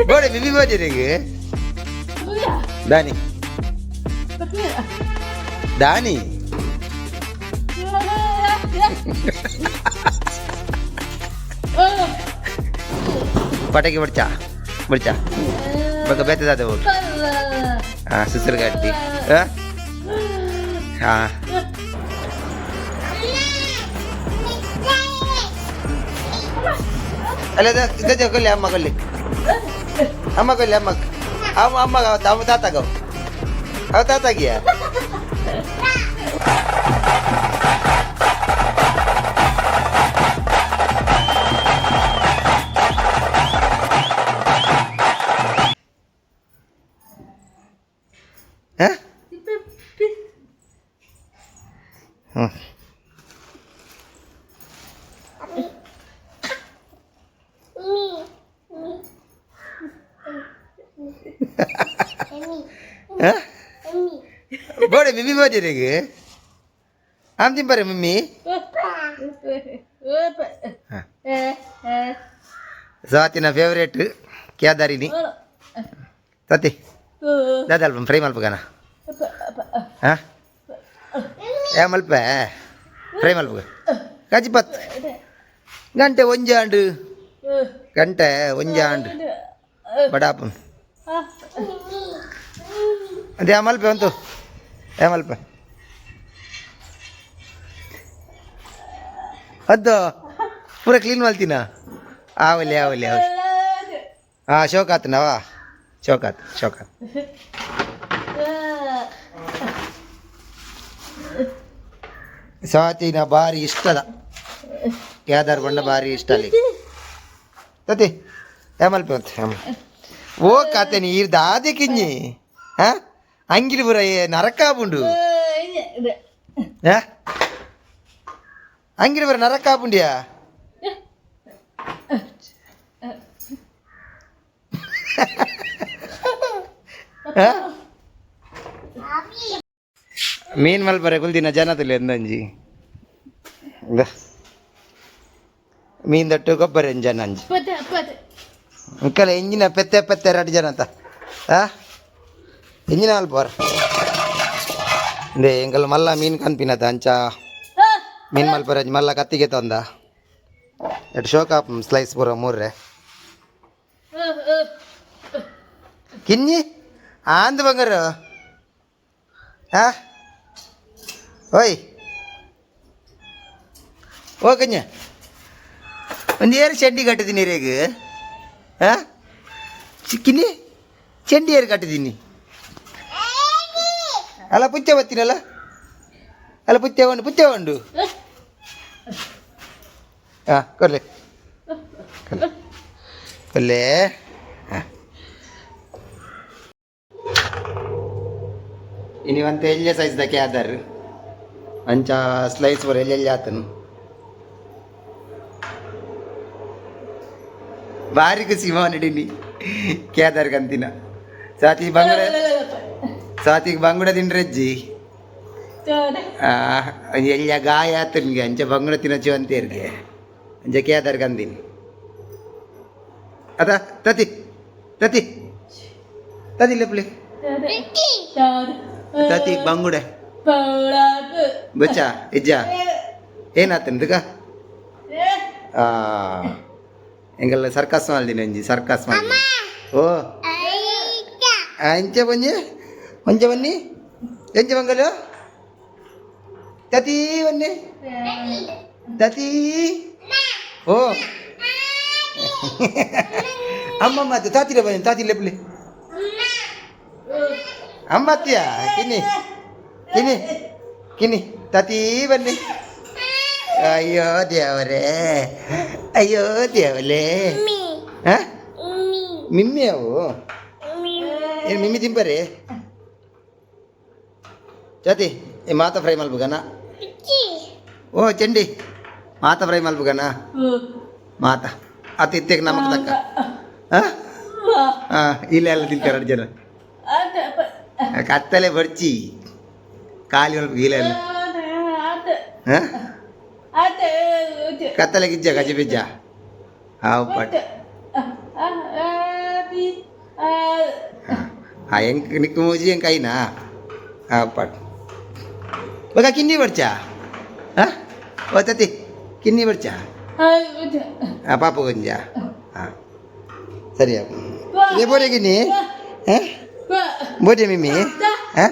Boleh bibi baca deh ke? Dani. Dani. ಪಟಾಕಿ ಬಿಡ್ಚಾ ಇವಾಗ ಬೇತದ ಹೋಗಿ ಹಾಂ ಸುಸರು ಗಡ್ಡಿ ಹಾಂ ಅಲ್ಲ ಇದು ಕೊಲ್ಲಿ ಅಮ್ಮ ಕೊಲ್ಲಿ ಅಮ್ಮ ತಾತಾಗವು ಅವು ತಾತಾಗಿಯಾ Boleh Mimi baca deh ke? Am timpar Mimi. Sawatina favorite क्या दारी नी तते दादा अल्पम फ्राई मल्प गाना हाँ या मल्प फ्राई मल्प काजी पत गंटे ಒಂಜಾಂಡ್ ಬಡಾಪನ್ ಅದೇ ಮಲ್ಪೆ ಅಂತು ಮಲ್ಪೆ ಅದ್ದು ಪೂರ ಕ್ಲೀನ್ ಮಲ್ತೀನ ಆವಲಿ ಹಾಂ ಶೋಕಾತ್ ನವಾ ಶೋಕಾತ್ ಸ್ವಾತಿನ ಭಾರಿ ಇಷ್ಟದ ಕೇದಾರ್ ಬಣ್ಣ ಭಾರಿ ಇಷ್ಟ ಅಲ್ಲಿ ತತಿ ಮಲ್ಪೆ ಅಂತ ಓ ಕಾತೆ ನೀರು ದಾದೆ ಕಿಂಜಿ ಹಾಂ ಅಂಗಿಲಿ ಬರ ನರಕಾಪುಂಡು ಅಂಗಿಲಿ ಬರ ನರಕಾಪುಂಡಿಯಾ ಮೀನ್ ಮಲ್ಪರೆ ಕುಲ್ದಿನ ಜನತಲ್ಲಿ ಎಂದಂಜಿ ಮೀನ್ ದಟ್ಟು ಗೊಬ್ಬರ ಜನ ಅಂಜಿ ಮುಕ್ಕಲ ಎಂಜಿನ ಪೆತ್ತೆ ಎರಡು ಜನ ಅಂತ ಎಂಜಿನ ಅಲ್ಪಾರ ಇಂದೇ ಎಂಕಲ್ ಮಲ್ಲ ಮೀನ್ ಕನ್ಪಿನದ ಅಂಚ ಮೀನ್ ಮಲ್ಪರ ಮಲ್ಲ ಕತ್ತಿಗೆ ತಂದ ಎರಡು ಶೋಕಾಪ್ ಸ್ಲೈಸ್ ಪೂರ ಮೂರ್ರೆ ಕಿನ್ನಿ ಆಂದ್ ಬಂಗಾರ ಓಯ್ ಓ ಕನ್ಯ ಒಂದು ಏರು ಚಂಡಿ ಕಟ್ಟಿದ್ದೀನಿ ರೇಗ ಚಿಕ್ಕಿನಿ ಚಂಡಿ ಏರು ಕಟ್ಟಿದ್ದೀನಿ ಅಲ್ಲ ಪುಚ್ಚ ಬತ್ತೀನಲ್ಲ ಅಲ್ಲ ಪುಚ್ಚ ಉಂಡು ಕೊರ್ಲೆ ಇನ್ನಿವಂತ ಎಲ್ಲೇ ಸೈಜ್ ದಕ್ಕೆ ಆಧಾರ ಅಂಚ ಸ್ಲೈಸ್ ಬರ ಎಲ್ಲೆಲ್ಲಿ ಆತನು ಭಾರಿ ಖುಷಿ ಮಾಡಿಡೀನಿ ಕೇದಾರ್ ಕಂತಿನ ಸಾತಿಗೆ ಬಂಗುಡ ತಿಂಡ್ರಜ್ಜಿ ಎಲ್ಲ ಗಾಯ ಆತನಿಗೆ ಅಂಚ ಬಂಗುಡ ತಿನ್ನಚ್ಚು ಅಂತೇರ್ಗೆ ಅಂಚ ಕೇದಾರ್ ಕಂತೀನಿ ಅದ ತತಿ ಲೆಪ್ಲಿ ತತಿ ಬಂಗುಡೆ ಬಚ್ಚ ಇಜ್ಜ ಏನಾತಂದಗ ಎಂಗಲ್ಲ ಸರ್ಕಸ್ ಮಾಡಿದೀನಿ ಅಂಜಿ ಸರ್ಕಸ್ ಮಾಡಿ ಓ ಅಂಚೆ ಬನ್ನಿ ಎಂಚೆ ಬಂಗಲು ತತಿ ಓ ಅಮ್ಮಮ್ಮ ತಾತಿರ ಬನ್ನಿ ತಾತಿ ಲೆಪ್ಲಿ ಅಮ್ಮತ್ಯ ಕಿನಿ ತತಿ ಬನ್ನಿ ಅಯ್ಯೋ ದೇವರೇ ಮಿಮ್ಮಿ ಅವು ಏನು ಮಿಮ್ಮಿ ತಿಂಬರಿ ಜಾತಿ ಮಾತ ಫ್ರೈ ಮಲ್ಬಗನ ಓ ಚಂಡಿ ಮಾತ ಫ್ರೈ ಮಲ್ಬಗನ ಮಾತ ಅತಿ ಇತ್ತೆಗೆ ನಮಕ್ ತಕ್ಕ ಇಲ್ಲೆಲ್ಲ ತಿಂತಾರೆ 2 ಜನ ಕತ್ತಲೆ ಬರ್ಚಿ ಕಾಲಿ ಮಲ್ಪ ಗೀಲೆಲ್ಲ Kata lagi ja gaji beja. Apa? Yang ini kemuji yang kaina. Apa? Baka kini berca. Hah? Oh tadi kini berca. Apa kunja? Sari ya. Dia boleh gini? Hah? Boleh Mimi? Hah?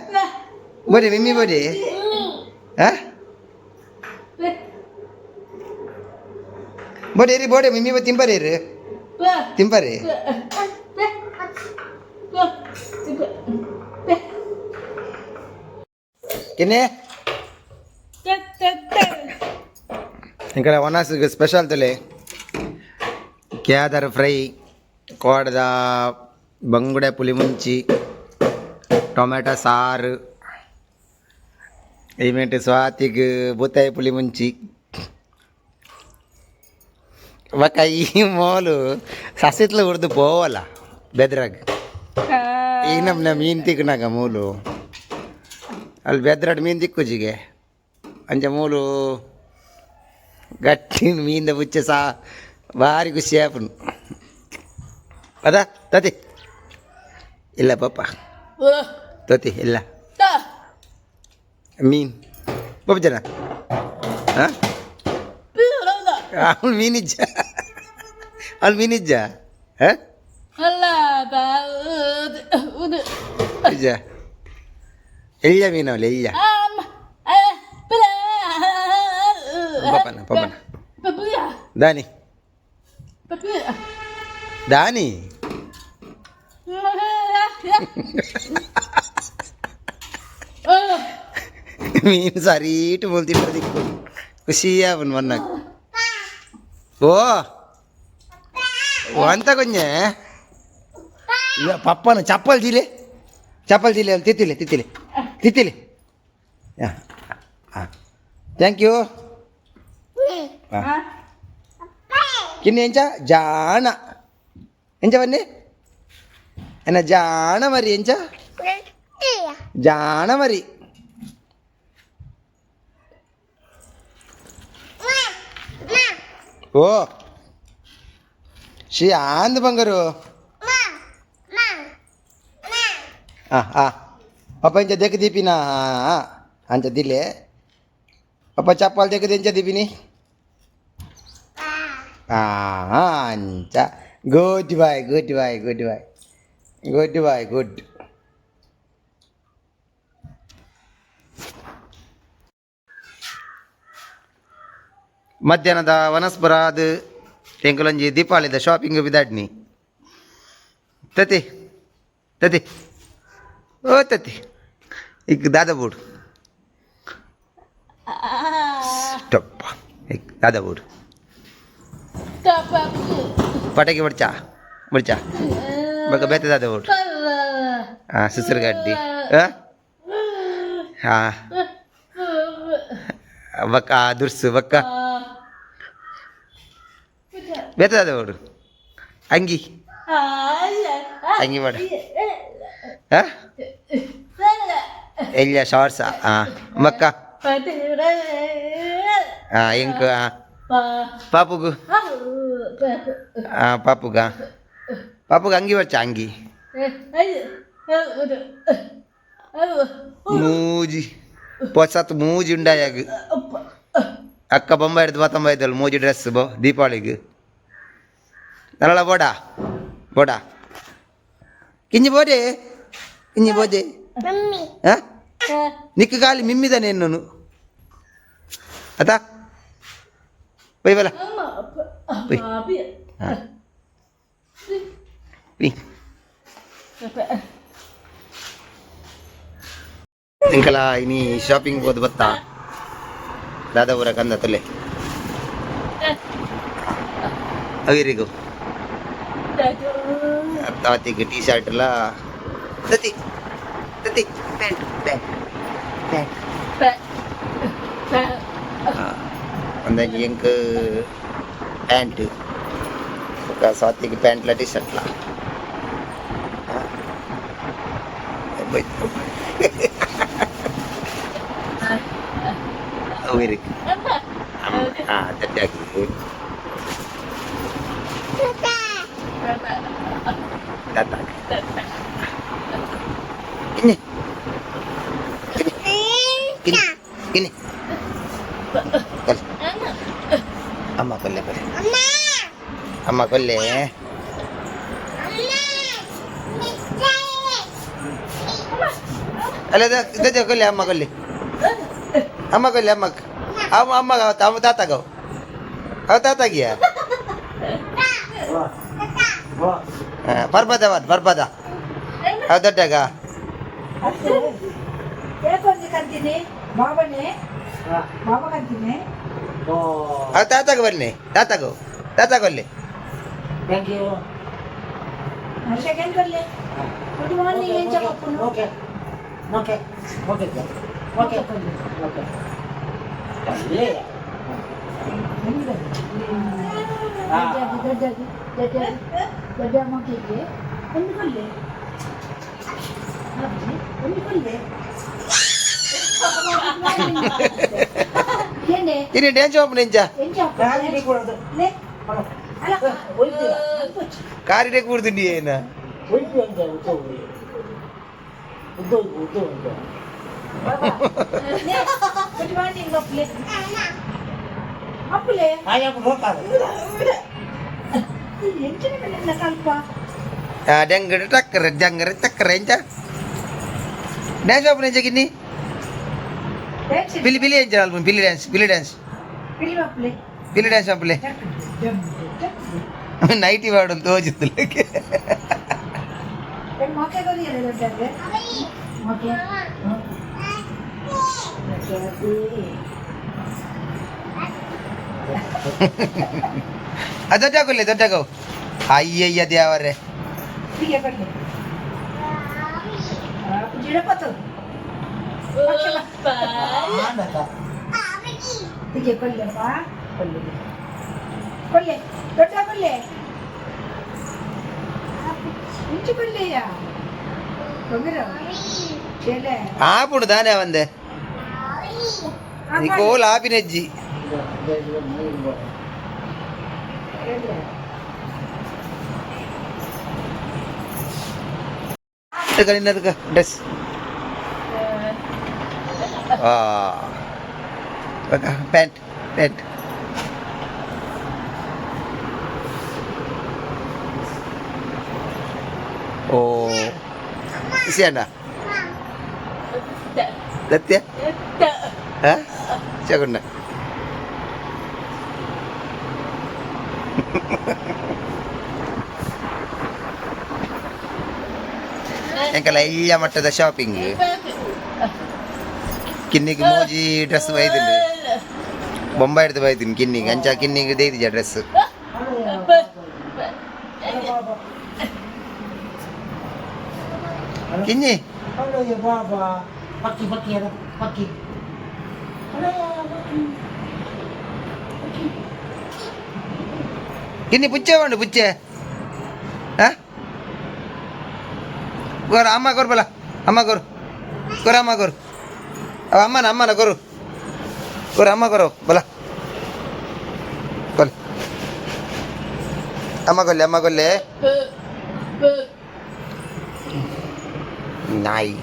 Boleh Mimi boleh? Hah? Boleh Mimi buat timpare. Timpare. Kini? ఇక్కడ Vana's special తొలే Cadore fry ಕೋಡದ ಬಂಗುಡೆ ಪುಳಿ ಮುಂಚಿ tomato ಸಾರು ಏಮೇಂಟು ಸ್ವಾತಿಗೆ ಬೂತಾಯಿ ಪುಳಿ ಮುಂಚಿ ఒక ఈ మోలు ససిట్లో ఉడిదు పోవాలా బెదరాగ్ ఈయన mean తిక్కునాక మూలు వాళ్ళు బెదరాడు mean తిక్కుజిగే ಅಂಚ ಮೂಲು ಗಟ್ಟಿ ಮೀಂದ ಬುಚ್ಚೆ ಸಾ ಭಾರಿ ಖುಷಿ ಆಪನು ಅದಾ ತತಿ ಇಲ್ಲ ಪಪ್ಪ ತತಿ ಇಲ್ಲ ಮೀನ್ ಪಪ್ಪ ಜನ ಹಾಂ ಅವಳು ಮೀನಿಜ್ಜ ಅವಳು ಮೀನಿಜ್ಜ ಹಾಂ ನಿಜ ಎಳ್ಳ ಮೀನವಲ್ಲ ಎಳ್ಳ Papana. Dani. Dani. Min sari itu multi berarti kusia pun mana. Oh. Wanta konya. Ya papa na chapal dile. Titile. Ya. Thank you. Kini enca jana. Enca mana? Enak jana mari enca. Jana mari. Oh. Si and bangaru. Apa enca dek di pina? Anca dile. Apa capal dia kedenca di sini? Anca. Good. ಮಧ್ಯಾಹ್ನದ ವನಸ್ಪರ ಅದು ಎಂಕಲೊಂಜಿ ದೀಪಾವಳಿದ shopping ಬಿದಾಡ್ನಿ ತತಿ ಓ ತತಿ ಈಗ ದಾದಾ ಬೋಡು ಟಪ್ಪ ದಾದಾ ಬೋಡು ಪಟಾಕಿ ಬಡ್ಚಾ ಬಗ್ಗ ಬೇತೆ ದಾದಾ ಬೋಡು ಸುಸರು ಗಡ್ಡಿ ಬಕ್ಕ ದುರ್ಸು ಬಕ್ಕ ಬೇತೆ ದಾದಾ ಬೋಡು ಅಂಗಿ ಮಾಡ ಎಲ್ಲ ಶಾರ್ಟ್ಸ ಮಕ್ಕ ಇಂಕ ಪಾಪುಗು ಪಾಪುಗ ಅಂಗಿ ಬರ್ಚ ಅಂಗಿ ಮೂಜಿ ಪೊಸತ್ ಮೂಜಿ ಉಂಡಾಯಾಗ ಅಕ್ಕ ಬೊಂಬಾಯಿಡ್ದು 19 ಮೂಜಿ ಡ್ರೆಸ್ ದೀಪಾವಳಿಗೆ ನಲ್ಲ ಬೋಡಾ ಕಿಂಜಿ ಬೋಡೆ ನಿಕ್ಕ ಗಾಲಿ ಮಿಮ್ಮಿದಾನೆ ನಾನು ಅತಾ ಪೈ ಬಲ ಇಂಕಲ ಇನಿ ಶಾಪಿಂಗ್ ಹೋದ್ ಬತ್ತಾ ದಾದಾಪುರ ಕಂದ ತೊಲೆ ಅವಿರಿಗು ತಾತಿಗೆ ಟೀ ಶರ್ಟ್ ಎಲ್ಲ ತತಿ ಪ್ಯಾಂಟ್ ಅಂದಾಜು ಎಂಕ ಪ್ಯಾಂಟ್ ಸ್ವಾತಿಗೆ ಪ್ಯಾಂಟ್ಲ ಟೀ ಶರ್ಟ್ಲ ಅವಿರಿಗು ತಟ್ಟೆ ಹಾಕಿ ತಾತ ಗಿನ್ನಿ ಗಿನ್ನಿ ಗಿನ್ನಿ ಕೊಲ್ಲೆ ಅಮ್ಮ ಕೊಲ್ಲೆ ಕೊಲ್ಲೆ ಅಮ್ಮ ಕೊಲ್ಲೆ ಅಲ್ಲ ಇದು ಕೊಲ್ಲೆ ಅಮ್ಮ ಕೊಲ್ಲೆ ಅಮ್ಮ ಕೊಲ್ಲೆ ಅಮ್ಮ ಅಮ್ಮ ಅಮ್ಮ ಅಮ್ಮ ತಾತಾಗವು ಅವ ತಾತಾಗಿಯ ಬರ್ಬದ ಬರ್ಬದ ಅವ ದೊಡ್ಡಗ ಅವ ತಾತಾಗ ಬನ್ನಿ ತಾತಾಗವು ತಾತಾಗೊಲ್ಲಿ ಗುಡ್ ಮಾರ್ನಿಂಗ್ ಏನ್ ಚಪ್ಪು okay okay okay okay okay ini dia jawab ninja kari dia kurdu dia na Dengger takker aja. Dia jawab ninja gini. Pilih aja album, pilih dance. Pilih dance apa pilih? Nighty waduh tuh aja tuh lagi. Ada kau. Iya dia awalnya. Pun dah wande. Nicole api neji. Tekan ini tuh dress. Pant. Oh, isi anda? Lihat ya? Hah? Siapa nak? Yang kalau iya mata dah shopping je. Kini ke moji dress bayi tu ni. Bombay tu bayi tu kini, ganca kini ke deh tu dress. Kini. Halo ya baba. Paki ada paki. Kini pucce mana pucce? Hah? Gor amma gor bala. Amma gor. Gor amma gor. Ab amma na gor. Gor amma gor bala. Gol. Amma golle. Nai.